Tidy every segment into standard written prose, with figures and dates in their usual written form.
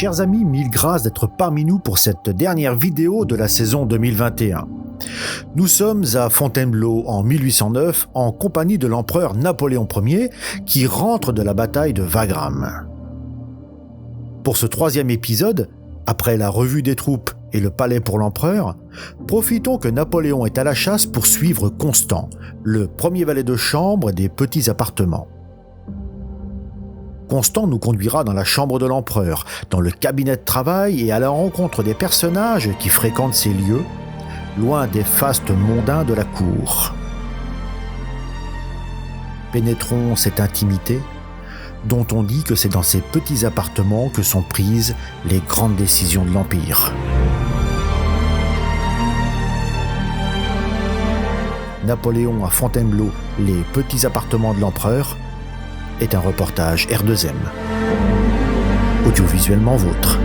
Chers amis, mille grâces d'être parmi nous pour cette dernière vidéo de la saison 2021. Nous sommes à Fontainebleau en 1809 en compagnie de l'empereur Napoléon Ier qui rentre de la bataille de Wagram. Pour ce troisième épisode, après la revue des troupes et le palais pour l'empereur, profitons que Napoléon est à la chasse pour suivre Constant, le premier valet de chambre des petits appartements. Constant nous conduira dans la chambre de l'empereur, dans le cabinet de travail et à la rencontre des personnages qui fréquentent ces lieux, loin des fastes mondains de la cour. Pénétrons cette intimité, dont on dit que c'est dans ces petits appartements que sont prises les grandes décisions de l'Empire. Napoléon à Fontainebleau, les petits appartements de l'empereur, est un reportage R2M. Audiovisuellement vôtre.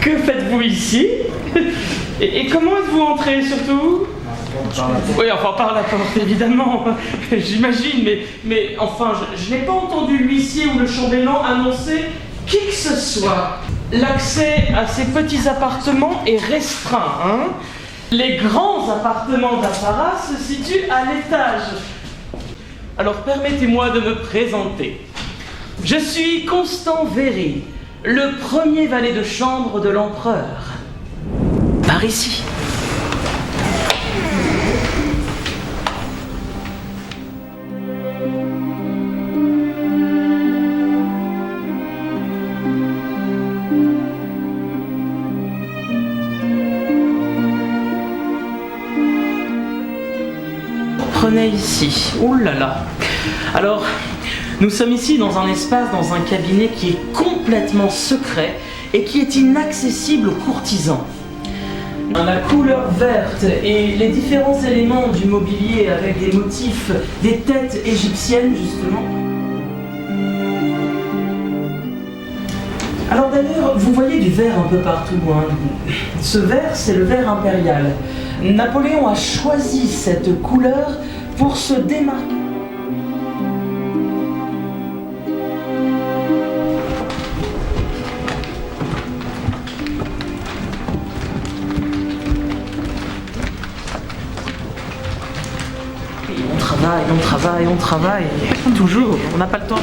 Que faites-vous ici? Et comment êtes-vous entré surtout? Oui, enfin par la porte, évidemment, j'imagine, mais enfin, je n'ai pas entendu l'huissier ou le chambellan annoncer qui que ce soit. L'accès à ces petits appartements est restreint, hein? Les grands appartements d'apparat se situent à l'étage. Alors permettez-moi de me présenter. Je suis Constant Véry, le premier valet de chambre de l'empereur. Par ici. Prenez ici. Ouh là là. Alors, nous sommes ici dans un espace, dans un cabinet qui est complètement secret et qui est inaccessible aux courtisans. La couleur verte et les différents éléments du mobilier avec des motifs, des têtes égyptiennes justement. Alors d'ailleurs, vous voyez du vert un peu partout, hein. Ce vert, c'est le vert impérial. Napoléon a choisi cette couleur pour se démarquer. On travaille, toujours, on n'a pas le temps.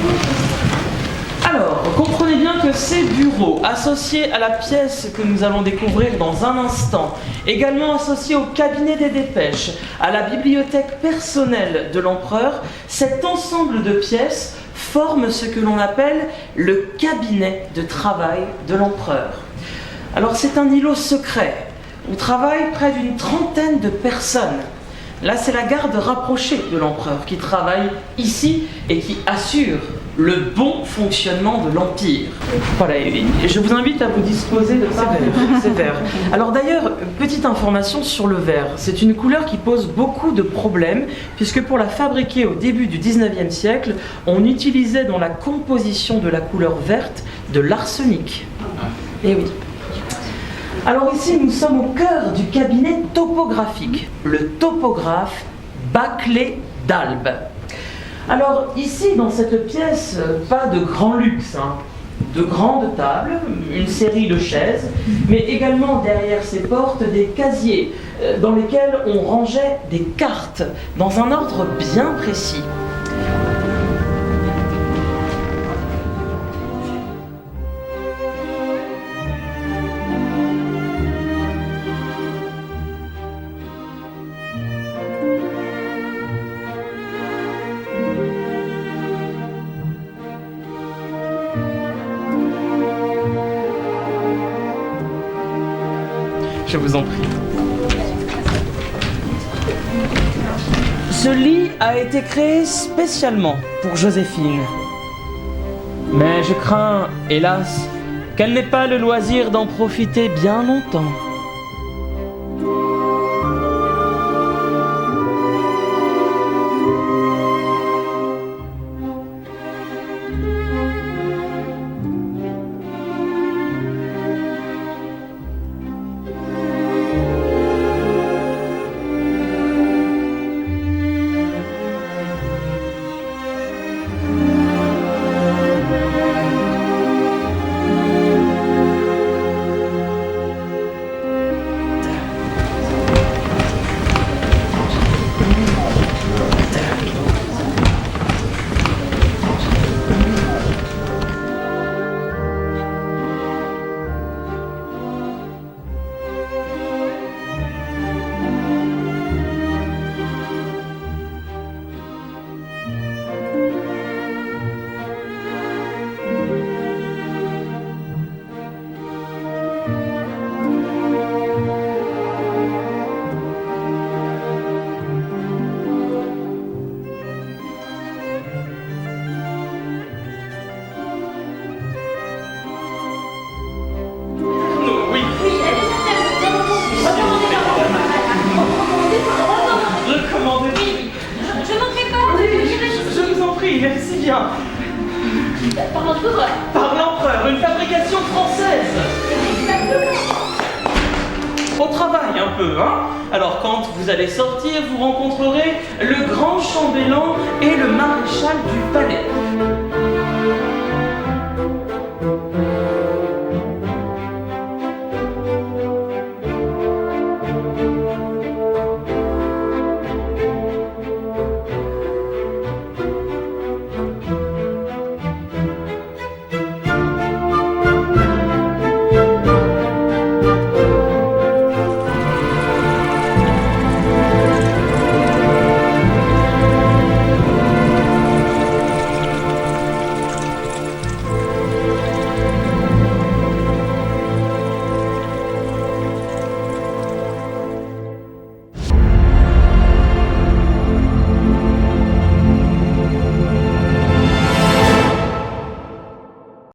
Alors, comprenez bien que ces bureaux, associés à la pièce que nous allons découvrir dans un instant, également associés au cabinet des dépêches, à la bibliothèque personnelle de l'empereur, cet ensemble de pièces forme ce que l'on appelle le cabinet de travail de l'empereur. Alors, c'est un îlot secret où travaillent près d'une trentaine de personnes. Là, c'est la garde rapprochée de l'empereur qui travaille ici et qui assure le bon fonctionnement de l'Empire. Voilà, et je vous invite à vous disposer de ces verres. Alors d'ailleurs, petite information sur le verre. C'est une couleur qui pose beaucoup de problèmes, puisque pour la fabriquer au début du 19e siècle, on utilisait dans la composition de la couleur verte de l'arsenic. Et oui. Alors ici, nous sommes au cœur du cabinet topographique, le topographe Baclé d'Albe. Alors ici, dans cette pièce, pas de grand luxe, hein. De grandes tables, une série de chaises, mais également derrière ces portes des casiers dans lesquels on rangeait des cartes dans un ordre bien précis. Je vous en prie. Ce lit a été créé spécialement pour Joséphine. Mais je crains, hélas, qu'elle n'ait pas le loisir d'en profiter bien longtemps. Merci bien. Par l'empereur. Par l'empereur, une fabrication française. Au travail un peu, hein. Alors quand vous allez sortir, vous rencontrerez le grand chambellan et le maréchal du palais.